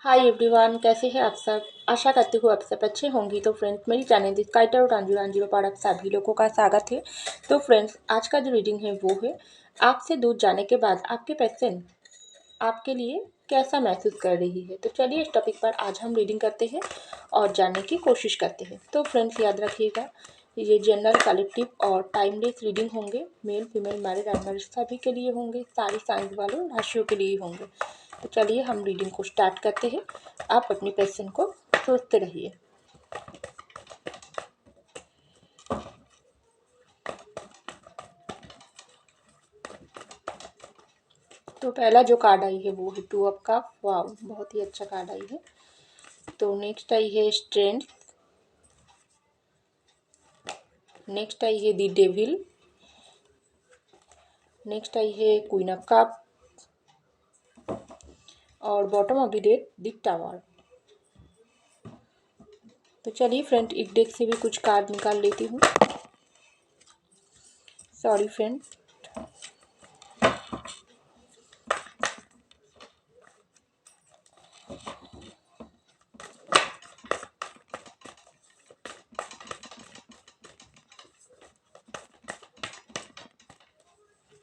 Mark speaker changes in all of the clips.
Speaker 1: Hi everyone, कैसे हैं आप सब। आशा करती हूँ आप सब अच्छे होंगी। तो फ्रेंड्स, मेरी चैनल दिस काइटर और रांझू रांझू पर आप सभी लोगों का स्वागत है। तो फ्रेंड्स, आज का जो रीडिंग है वो है आपसे दूर जाने के बाद आपके पेशेंट आपके लिए कैसा महसूस कर रही है। तो चलिए इस टॉपिक पर आज हम रीडिंग करते हैं और जानने की कोशिश करते हैं। तो फ्रेंड्स, याद रखिएगा, ये जनरल कलेक्टिव और टाइमलेस रीडिंग होंगे। मेल फीमेल मैरिड अनमैरिड सभी के लिए होंगे, सारी साइंस वालों राशियों के लिए होंगे। तो चलिए हम रीडिंग को स्टार्ट करते हैं। आप अपनी पेशेंट को सोचते रहिए। तो पहला जो कार्ड आई है वो है टू ऑफ कप। वाव, बहुत ही अच्छा कार्ड आई है। तो नेक्स्ट आई है स्ट्रेंथ। नेक्स्ट आई है द डेविल। नेक्स्ट आई है क्वीन ऑफ कप और bottom of the deck the tower. तो चलिए फ्रेंड, एक डेक से भी कुछ कार्ड निकाल लेती हूँ। Sorry friend.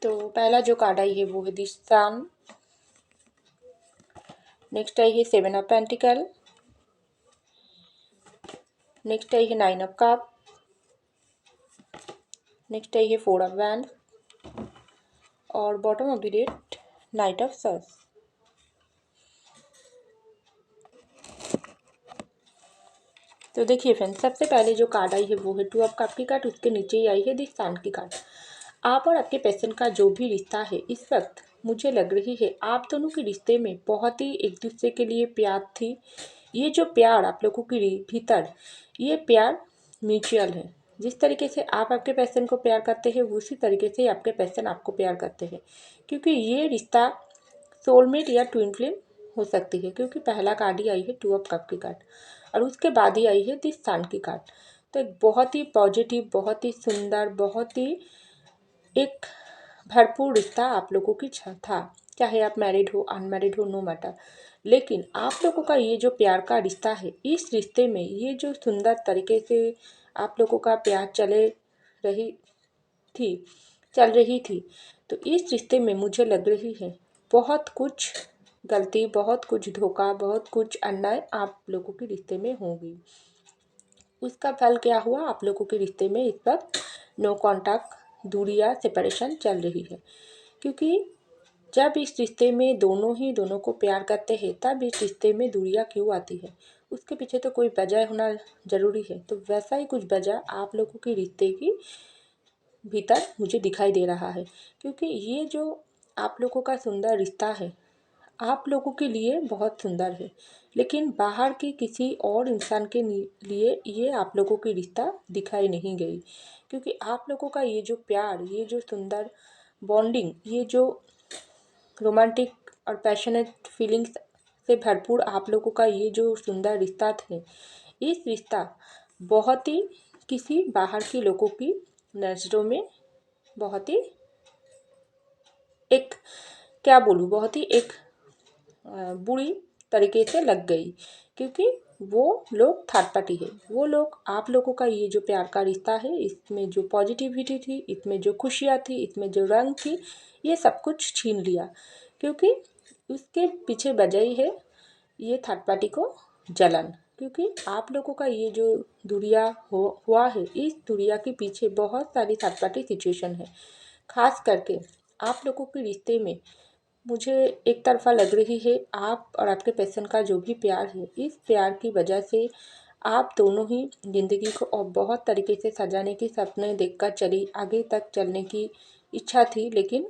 Speaker 1: तो पहला जो कार्ड आई है वो है द सन। नेक्स्ट आई है सेवन ऑफ पेंटिकल। नेक्स्ट आई है नाइन ऑफ कप। नेक्स्ट आई है फोर ऑफ वैंड और bottom of the deck knight of swords. तो देखिए फ्रेंड्स, सबसे पहले जो कार्ड आई है वो है टू ऑफ कप की कार्ड। उसके नीचे ही आई है द सन की कार्ड। आप और आपके पेशेंट का जो भी रिश्ता है इस वक्त मुझे लग रही है आप दोनों के रिश्ते में बहुत ही एक दूसरे के लिए प्यार थी। ये जो प्यार आप लोगों के भीतर, ये प्यार म्यूचुअल है। जिस तरीके से आप आपके पेशेंट को प्यार करते हैं उसी तरीके से आपके पेशेंट आपको प्यार करते हैं। क्योंकि ये रिश्ता सोलमेट या ट्विन फ्लेम हो सकती है। क्योंकि पहला कार्ड ही आई है टू ऑफ कप की कार्ड और उसके बाद ही आई है दिस सन की कार्ड। तो एक बहुत ही पॉजिटिव, बहुत ही सुंदर, बहुत ही एक भरपूर रिश्ता आप लोगों की था। चाहे आप मैरिड हो अनमैरिड हो, नो मैटर। लेकिन आप लोगों का ये जो प्यार का रिश्ता है, इस रिश्ते में ये जो सुंदर तरीके से आप लोगों का प्यार रही थी चल रही थी, तो इस रिश्ते में मुझे लग रही है बहुत कुछ गलती, बहुत कुछ धोखा, बहुत कुछ अन्याय आप लोगों के रिश्ते में होगी। उसका फल क्या हुआ, आप लोगों के रिश्ते में इस वक्त नो कॉन्टैक्ट, दूरी या सेपरेशन चल रही है। क्योंकि जब इस रिश्ते में दोनों को प्यार करते हैं तब इस रिश्ते में दूरियां क्यों आती है, उसके पीछे तो कोई वजह होना ज़रूरी है। तो वैसा ही कुछ वजह आप लोगों के रिश्ते की भीतर मुझे दिखाई दे रहा है। क्योंकि ये जो आप लोगों का सुंदर रिश्ता है, आप लोगों के लिए बहुत सुंदर है, लेकिन बाहर के किसी और इंसान के लिए ये आप लोगों की रिश्ता दिखाई नहीं गई। क्योंकि आप लोगों का ये जो प्यार, ये जो सुंदर बॉन्डिंग, ये जो रोमांटिक और पैशनेट फीलिंग्स से भरपूर आप लोगों का ये जो सुंदर रिश्ता थे, इस रिश्ता बहुत ही किसी बाहर के लोगों की नज़रों में बहुत ही एक, क्या बोलूँ, बहुत ही एक बुरी तरीके से लग गई। क्योंकि वो लोग थर्ड पार्टी है। वो लोग आप लोगों का ये जो प्यार का रिश्ता है, इसमें जो पॉजिटिविटी थी, इसमें जो खुशियाँ थी, इसमें जो रंग थी, ये सब कुछ छीन लिया। क्योंकि उसके पीछे वजह ही है ये थर्ड पार्टी को जलन। क्योंकि आप लोगों का ये जो दूरिया हुआ है, इस दूरिया के पीछे बहुत सारी थर्ड पार्टी सिचुएशन है। खास करके आप लोगों के रिश्ते में मुझे एक तरफा लग रही है आप और आपके पेशेंट का जो भी प्यार है, इस प्यार की वजह से आप दोनों ही ज़िंदगी को और बहुत तरीके से सजाने की सपने देखकर चली, आगे तक चलने की इच्छा थी। लेकिन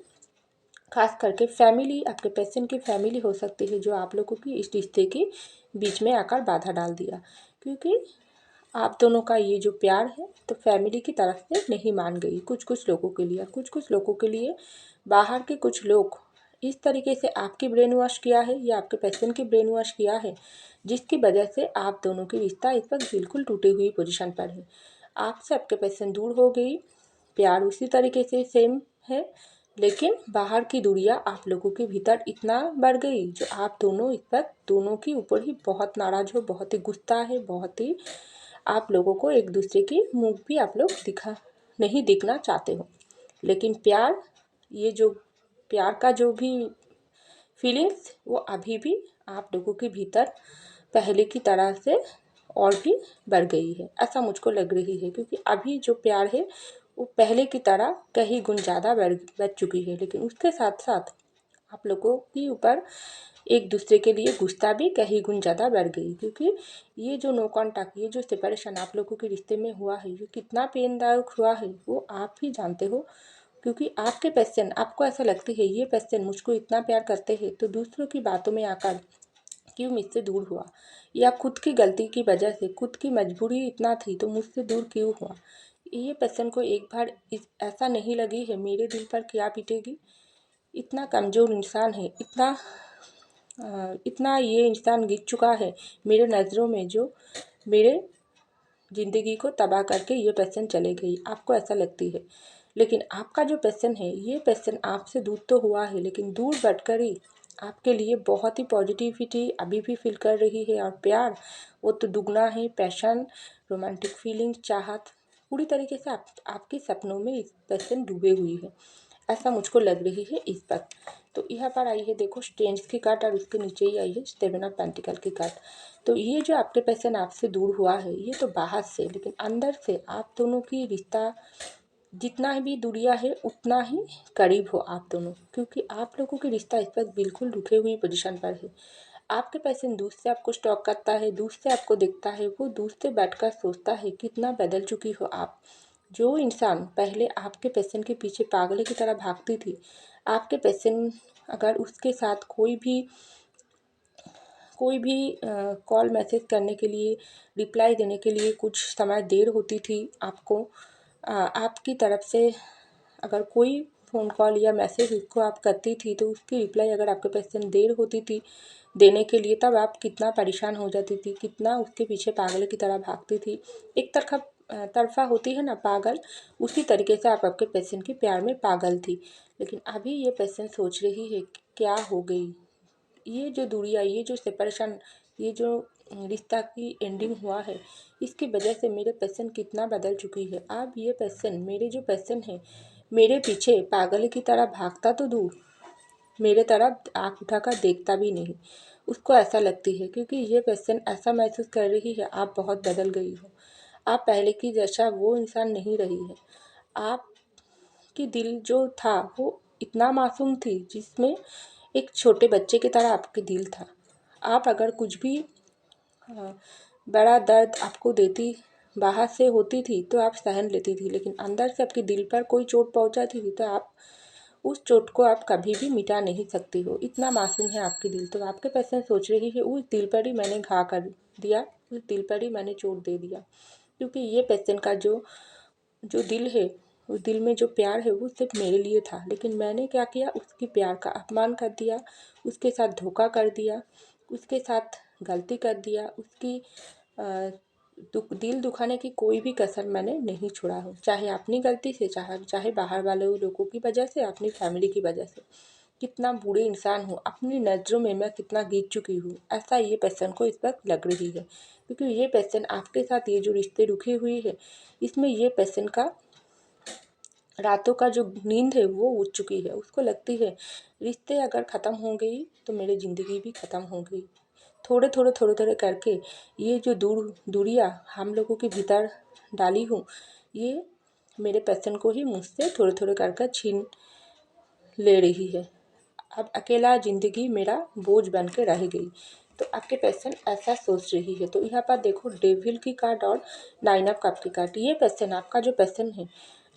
Speaker 1: खास करके फैमिली, आपके पेशेंट की फैमिली हो सकती है जो आप लोगों की इस रिश्ते के बीच में आकर बाधा डाल दिया। क्योंकि आप दोनों का ये जो प्यार है तो फैमिली की तरफ से नहीं मान गई। कुछ कुछ लोगों के लिए, कुछ कुछ लोगों के लिए बाहर के कुछ लोग इस तरीके से आपकी ब्रेन वॉश किया है या आपके पेशेंट की ब्रेन वॉश किया है, जिसकी वजह से आप दोनों की रिश्ता इस वक्त बिल्कुल टूटी हुई पोजीशन पर है। आपसे आपके पेशेंट दूर हो गई, प्यार उसी तरीके से सेम है, लेकिन बाहर की दूरियां आप लोगों के भीतर इतना बढ़ गई जो आप दोनों इस वक्त दोनों के ऊपर ही बहुत नाराज हो, बहुत ही गुस्सा है, बहुत ही आप लोगों को एक दूसरे की मुंह भी आप लोग नहीं दिखना चाहते हो। लेकिन प्यार, ये जो प्यार का जो भी फीलिंग्स वो अभी भी आप लोगों के भीतर पहले की तरह से और भी बढ़ गई है, ऐसा मुझको लग रही है। क्योंकि अभी जो प्यार है वो पहले की तरह कहीं गुण ज़्यादा बढ़ चुकी है। लेकिन उसके साथ साथ आप लोगों के ऊपर एक दूसरे के लिए गुस्सा भी कहीं गुण ज़्यादा बढ़ गई। क्योंकि ये जो नो कॉन्टैक्ट, ये जो सेपरेशन आप लोगों के रिश्ते में हुआ है, ये कितना पेनदायक हुआ है वो आप ही जानते हो। क्योंकि आपके पेशेंट, आपको ऐसा लगती है ये पेशेंट मुझको इतना प्यार करते हैं तो दूसरों की बातों में आकर क्यों मुझसे दूर हुआ, या खुद की गलती की वजह से, खुद की मजबूरी इतना थी तो मुझसे दूर क्यों हुआ। ये पेशेंट को एक बार ऐसा नहीं लगी है मेरे दिल पर क्या बीतेगी। इतना कमज़ोर इंसान है, इतना ये इंसान गिर चुका है मेरे नज़रों में, जो मेरे ज़िंदगी को तबाह करके ये पेशेंट चले गई, आपको ऐसा लगती है। लेकिन आपका जो पेशेंट है, ये पेशेंट आपसे दूर तो हुआ है लेकिन दूर बैठकर ही आपके लिए बहुत ही पॉजिटिविटी अभी भी फील कर रही है। और प्यार वो तो दुगना है, पैशन, रोमांटिक फीलिंग, चाहत पूरी तरीके से आपके सपनों में इस पेशेंट डूबे हुई है, ऐसा मुझको लग रही है इस वक्त। तो यहाँ पर आई है देखो स्ट्रेंज की कार्ड और उसके नीचे ही आई है सेवन ऑफ पेंटिकल की कार्ड। तो ये जो आपके पेशेंट आपसे दूर हुआ है ये तो बाहर से, लेकिन अंदर से आप दोनों की रिश्ता जितना भी दूरियां है उतना ही करीब हो आप दोनों। क्योंकि आप लोगों की रिश्ता इस वक्त बिल्कुल रुके हुई पोजीशन पर है। आपके पेशेंट दूर से आपको स्टॉक करता है, दूर से आपको देखता है, वो दूर से बैठकर सोचता है कितना बदल चुकी हो आप। जो इंसान पहले आपके पेशेंट के पीछे पागल की तरह भागती थी, आपके पेशेंट अगर उसके साथ कोई भी कॉल मैसेज करने के लिए, रिप्लाई देने के लिए कुछ समय देर होती थी आपको, आपकी तरफ से अगर कोई फ़ोन कॉल या मैसेज उसको आप करती थी तो उसकी रिप्लाई अगर आपके पास देर होती थी देने के लिए, तब आप कितना परेशान हो जाती थी, कितना उसके पीछे पागल की तरह भागती थी। एक तरफा होती है ना पागल, उसी तरीके से आप आपके पेशेंट के प्यार में पागल थी। लेकिन अभी ये पेशेंट सोच रही है क्या हो गई, ये जो दूरियाँ, ये जो सेपरेशन, ये जो रिश्ता की एंडिंग हुआ है, इसकी वजह से मेरे पेशेंट कितना बदल चुकी है। अब ये पेशेंट, मेरे जो पेशेंट है, मेरे पीछे पागल की तरह भागता तो दूर, मेरे तरफ आँख उठाकर देखता भी नहीं। उसको ऐसा लगती है क्योंकि ये पेशेंट ऐसा महसूस कर रही है आप बहुत बदल गई हो, आप पहले की जैसा वो इंसान नहीं रही है। आपकी दिल जो था वो इतना मासूम थी जिसमें एक छोटे बच्चे की तरह आपके दिल था। आप अगर कुछ भी बड़ा दर्द आपको देती बाहर से होती थी तो आप सहन लेती थी, लेकिन अंदर से आपके दिल पर कोई चोट पहुंचाती थी तो आप उस चोट को आप कभी भी मिटा नहीं सकती हो। इतना मासूम है आपकी दिल। तो आपके पेशेंट सोच रही है उस दिल पर ही मैंने घा कर दिया, उस दिल पर ही मैंने चोट दे दिया। क्योंकि ये पेशेंट का जो जो दिल है, उस दिल में जो प्यार है वो सिर्फ मेरे लिए था, लेकिन मैंने क्या किया, उसकी प्यार का अपमान कर दिया, उसके साथ धोखा कर दिया, उसके साथ गलती कर दिया, उसकी दिल दुखाने की कोई भी कसर मैंने नहीं छोड़ा हो, चाहे अपनी गलती से, चाहे बाहर वाले लोगों की वजह से, अपनी फैमिली की वजह से। कितना बुरे इंसान हूँ, अपनी नज़रों में मैं कितना गिर चुकी हूँ, ऐसा ये पेशेंट को इस वक्त लग रही है। क्योंकि ये पेशेंट आपके साथ ये जो रिश्ते रुके हुए है, इसमें ये पेशेंट का रातों का जो नींद है वो उठ चुकी है। उसको लगती है रिश्ते अगर ख़त्म हो गई तो मेरी ज़िंदगी भी ख़त्म हो गई। थोड़े थोड़े करके ये जो दूरियाँ हम लोगों के भीतर डाली हूँ, ये मेरे पेशेंट को ही मुझसे थोड़े थोड़े कर छीन ले रही है। अब अकेला ज़िंदगी मेरा बोझ बन के रह गई। तो आपके पेशेंट ऐसा सोच रही है। तो यहाँ पर देखो डेविल की कार्ड और 9 ऑफ कप की कार्ड। ये पेशेंट, आपका जो पेशेंट है,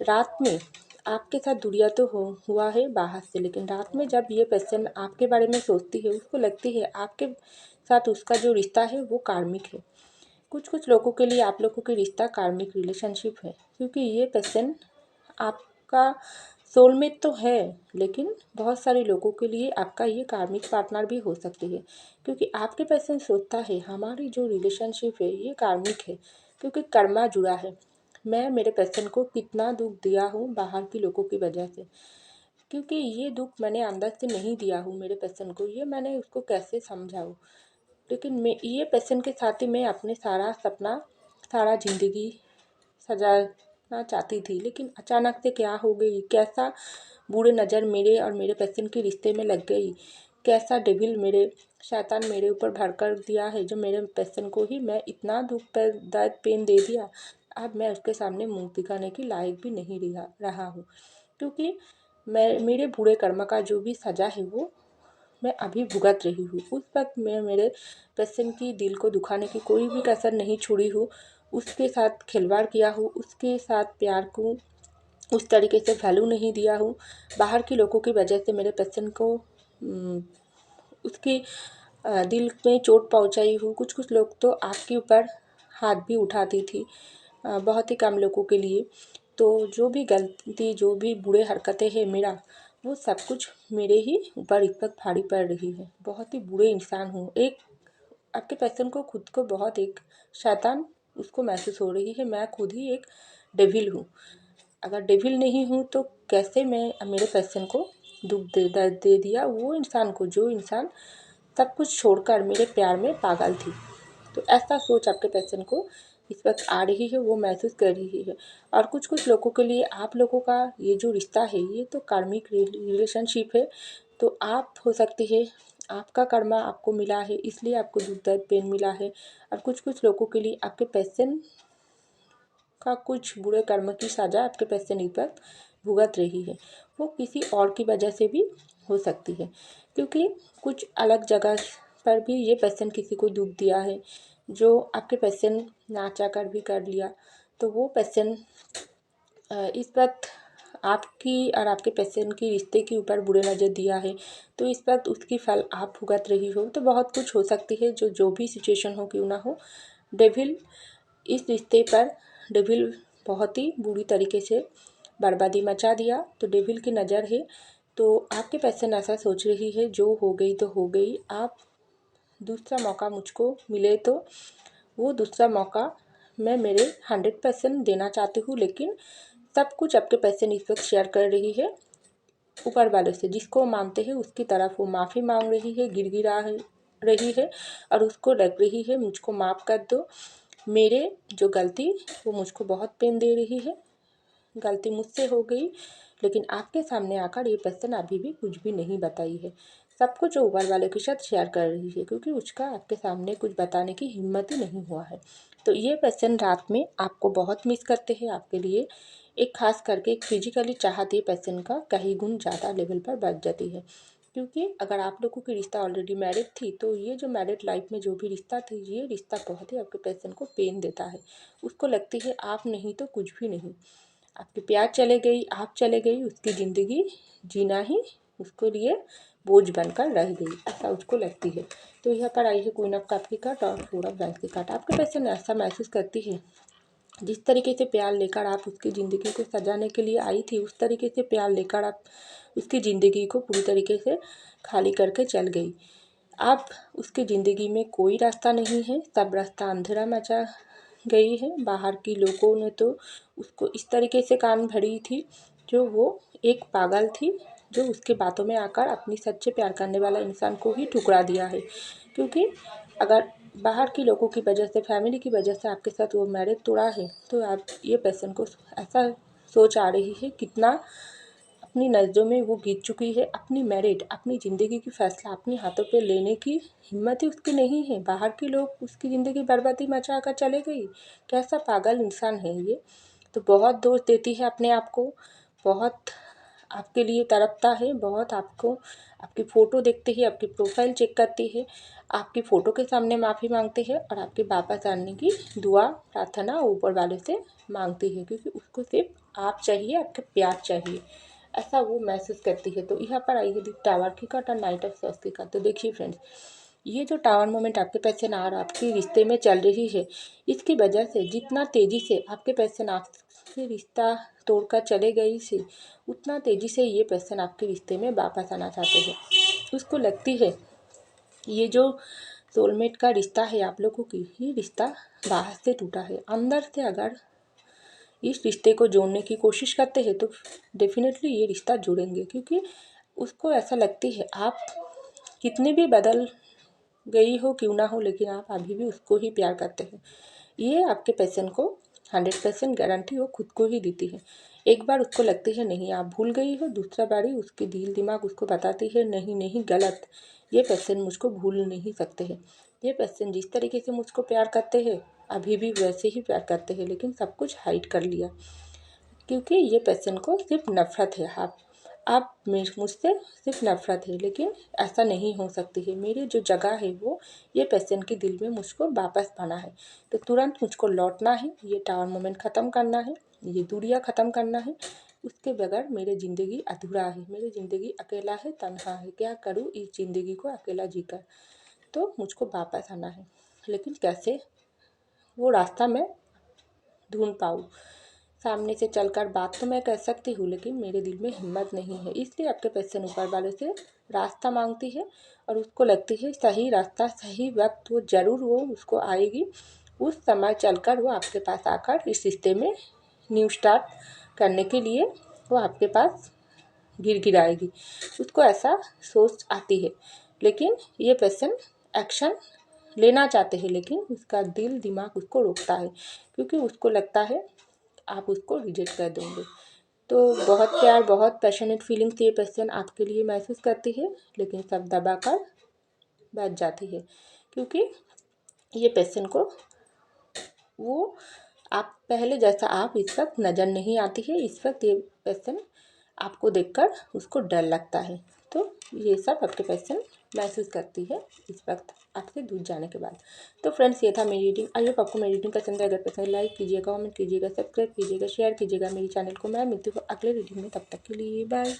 Speaker 1: रात में आपके साथ दूरियां तो हुआ है बाहर से, लेकिन रात में जब ये पेशेंट आपके बारे में सोचती है, उसको लगती है आपके साथ उसका जो रिश्ता है वो कार्मिक है। कुछ कुछ लोगों के लिए आप लोगों की रिश्ता कार्मिक रिलेशनशिप है। क्योंकि ये पेशेंट आपका सोलमेट तो है, लेकिन बहुत सारे लोगों के लिए आपका ये कार्मिक पार्टनर भी हो सकती है। क्योंकि आपके पेशेंट सोचता है हमारी जो रिलेशनशिप है ये कार्मिक है, क्योंकि कर्मा जुड़ा है। मैं मेरे पेशेंट को कितना दुख दिया हूँ बाहर के लोगों की वजह से। क्योंकि ये दुख मैंने अंदर से नहीं दिया हूँ मेरे पर्सन को, ये मैंने उसको कैसे समझाऊँ। लेकिन मैं ये पर्सन के साथ ही मैं अपने सारा सपना, सारा ज़िंदगी सजाना चाहती थी। लेकिन अचानक से क्या हो गई, कैसा बुरे नज़र मेरे और मेरे पर्सन के रिश्ते में लग गई, कैसा डेविल मेरे शैतान मेरे ऊपर भर कर दिया है, जो मेरे पर्सन को ही मैं इतना दुख पर दर्द पेन दे दिया। अब मैं उसके सामने मुंह दिखाने की लायक भी नहीं रहा हूँ, क्योंकि मैं मेरे बुरे कर्म का जो भी सज़ा है वो मैं अभी भुगत रही हूँ। उस वक्त मैं मेरे पर्सन की दिल को दुखाने की कोई भी कसर नहीं छोड़ी हूँ, उसके साथ खिलवाड़ किया हूँ, उसके साथ प्यार को उस तरीके से वैल्यू नहीं दिया हूँ। बाहर के लोगों की वजह से मेरे पर्सन को उसके दिल में चोट पहुँचाई हूँ। कुछ कुछ लोग तो आपके ऊपर हाथ भी उठाती थी, बहुत ही कम लोगों के लिए। तो जो भी गलती, जो भी बुरे हरकतें हैं मेरा, वो सब कुछ मेरे ही ऊपर इस वक्त भारी पड़ रही है। बहुत ही बुरे इंसान हूँ। एक आपके पर्सन को खुद को बहुत एक शैतान उसको महसूस हो रही है। मैं खुद ही एक डेविल हूँ। अगर डेविल नहीं हूँ तो कैसे मैं मेरे पर्सन को दुख दर्द दे दिया, वो इंसान को जो इंसान सब कुछ छोड़कर मेरे प्यार में पागल थी। तो ऐसा सोच आपके पर्सन को इस वक्त आ रही है, वो महसूस कर रही है। और कुछ कुछ लोगों के लिए आप लोगों का ये जो रिश्ता है ये तो कार्मिक रिलेशनशिप है। तो आप हो सकती है आपका कर्मा आपको मिला है, इसलिए आपको दुख दर्द पेन मिला है। और कुछ कुछ लोगों के लिए आपके पर्सन का कुछ बुरे कर्म की सजा आपके पर्सन पर भुगत रही है, वो किसी और की वजह से भी हो सकती है। क्योंकि कुछ अलग जगह पर भी ये पर्सन किसी को दुख दिया है, जो आपके पर्सन ना चाह कर भी कर लिया। तो वो पर्सन इस वक्त आपकी और आपके पर्सन की रिश्ते के ऊपर बुरे नज़र दिया है, तो इस वक्त उसकी फल आप भुगत रही हो। तो बहुत कुछ हो सकती है, जो भी सिचुएशन हो क्यों ना हो, डेविल इस रिश्ते पर डेविल बहुत ही बुरी तरीके से बर्बादी मचा दिया। तो डेविल की नज़र है। तो आपके पर्सन ऐसा सोच रही है, जो हो गई तो हो गई, आप दूसरा मौका मुझको मिले तो वो दूसरा मौका मैं मेरे 100% देना चाहती हूँ। लेकिन सब कुछ आपके पर्सन इस वक्त शेयर कर रही है ऊपर वाले से, जिसको मानते हैं उसकी तरफ वो माफ़ी मांग रही है, गिड़गिड़ा रही है और उसको लग रही है मुझको माफ़ कर दो, मेरे जो गलती वो मुझको बहुत पेन दे रही है, गलती मुझसे हो गई। लेकिन आपके सामने आकर ये पर्सन अभी भी कुछ भी नहीं बताई है, सब कुछ ऊपर वाले के साथ शेयर कर रही है, क्योंकि उसका आपके सामने कुछ बताने की हिम्मत ही नहीं हुआ है। तो ये पर्सन रात में आपको बहुत मिस करते हैं। आपके लिए एक खास करके एक फिजिकली चाहत ये पर्सन का कहीं गुण ज़्यादा लेवल पर बढ़ जाती है। क्योंकि अगर आप लोगों की रिश्ता ऑलरेडी मैरिड थी, तो ये जो मैरिड लाइफ में जो भी रिश्ता थी, ये रिश्ता बहुत ही आपके पर्सन को पेन देता है। उसको लगती है आप नहीं तो कुछ भी नहीं, आपके प्यार चले गई, आप चले गई, उसकी ज़िंदगी जीना ही उसके लिए बोझ बनकर रह गई, ऐसा उसको लगती है। तो यहाँ पर आई है क्वीन ऑफ कप की कार्ड और फोर ऑफ वैंस की कार्ड। आपके पर्सन ऐसा महसूस करती है, जिस तरीके से प्यार लेकर आप उसकी ज़िंदगी को सजाने के लिए आई थी, उस तरीके से प्यार लेकर आप उसकी ज़िंदगी को पूरी तरीके से खाली करके चल गई। अब उसकी ज़िंदगी में कोई रास्ता नहीं है, सब रास्ता अंधेरा मचा गई है। बाहर की लोगों ने तो उसको इस तरीके से कान भरी थी, जो वो एक पागल थी, जो उसके बातों में आकर अपनी सच्चे प्यार करने वाला इंसान को ही ठुकरा दिया है। क्योंकि अगर बाहर के लोगों की वजह से, फैमिली की वजह से आपके साथ वो मैरिज तोड़ा है, तो आप ये पर्सन को ऐसा सोच आ रही है कितना अपनी नज़रों में वो बीत चुकी है। अपनी मैरिड, अपनी ज़िंदगी की फ़ैसला अपने हाथों पे लेने की हिम्मत ही उसकी नहीं है। बाहर के लोग उसकी ज़िंदगी बर्बादी मचा कर चले गई। कैसा पागल इंसान है ये। तो बहुत दोष देती है अपने आप को, बहुत आपके लिए तड़पता है, बहुत आपको आपकी फ़ोटो देखते ही आपकी प्रोफाइल चेक करती है, आपकी फ़ोटो के सामने माफ़ी मांगती है और आपके वापस आने की दुआ प्रार्थना ऊपर वाले से मांगती है, क्योंकि उसको सिर्फ आप चाहिए, आपके प्यार चाहिए, ऐसा वो महसूस करती है। तो यहाँ पर आई है टावर की कार्ड और नाइट ऑफ सॉर्ड्स की कार्ड। तो देखिए फ्रेंड्स, ये जो टावर मोमेंट आपके पर्सन और आपके रिश्ते में चल रही है, इसकी वजह से जितना तेज़ी से आपके पर्सन आपसे रिश्ता तोड़कर चले गई से, उतना तेज़ी से ये पर्सन आपके रिश्ते में वापस आना चाहते हैं। उसको लगती है ये जो सोलमेट का रिश्ता है आप लोगों की, ये रिश्ता बाहर से टूटा है, अंदर से अगर इस रिश्ते को जोड़ने की कोशिश करते हैं तो डेफिनेटली ये रिश्ता जुड़ेंगे, क्योंकि उसको ऐसा लगती है आप कितने भी बदल गई हो क्यों ना हो, लेकिन आप अभी भी उसको ही प्यार करते हैं। ये आपके पर्सन को 100% गारंटी वो खुद को ही देती है। एक बार उसको लगती है नहीं आप भूल गई हो, दूसरा बारी उसके दिल दिमाग उसको बताती है नहीं नहीं गलत, ये पर्सन मुझको भूल नहीं सकते हैं। ये पर्सन जिस तरीके से मुझको प्यार करते हैं अभी भी वैसे ही प्यार करते हैं, लेकिन सब कुछ हाइड कर लिया, क्योंकि ये पर्सन को सिर्फ नफ़रत है। आप मुझसे सिर्फ नफ़रत है, लेकिन ऐसा नहीं हो सकती है। मेरी जो जगह है वो ये पर्सन के दिल में मुझको वापस पाना है, तो तुरंत मुझको लौटना है, ये टावर मोमेंट ख़त्म करना है, ये दूरियां ख़त्म करना है। उसके बगैर मेरी ज़िंदगी अधूरा है, मेरी ज़िंदगी अकेला है, तन्हा है। क्या करूँ इस ज़िंदगी को अकेला जीकर, तो मुझको वापस आना है। लेकिन कैसे वो रास्ता मैं ढूंढ पाऊँ। सामने से चलकर बात तो मैं कर सकती हूँ, लेकिन मेरे दिल में हिम्मत नहीं है। इसलिए आपके पर्सन ऊपर वाले से रास्ता मांगती है, और उसको लगती है सही रास्ता सही वक्त वो ज़रूर वो उसको आएगी। उस समय चलकर वो आपके पास आकर इस रिश्ते में न्यू स्टार्ट करने के लिए वो आपके पास गिड़गिड़ाएगी। उसको ऐसा सोच आती है, लेकिन ये पर्सन एक्शन लेना चाहते हैं, लेकिन उसका दिल दिमाग उसको रोकता है, क्योंकि उसको लगता है आप उसको रिजेक्ट कर देंगे। तो बहुत प्यार बहुत पैशनेट फीलिंग्स ये पर्सन आपके लिए महसूस करती है, लेकिन सब दबा कर बैठ जाती है, क्योंकि ये पर्सन को वो आप पहले जैसा आप इस वक्त नज़र नहीं आती है। इस वक्त ये पर्सन आपको देखकर उसको डर लगता है। तो ये सब आपके पर्सन महसूस करती है इस वक्त आपसे दूर जाने के बाद। तो फ्रेंड्स ये था मेरी रीडिंग। आई होप आपको मेरी रीडिंग पसंद है। अगर पसंद लाइक कीजिएगा, कमेंट कीजिएगा, सब्सक्राइब कीजिएगा, शेयर कीजिएगा मेरी चैनल को। मैं मिलती हूँ अगले रीडिंग में, तब तक के लिए बाय।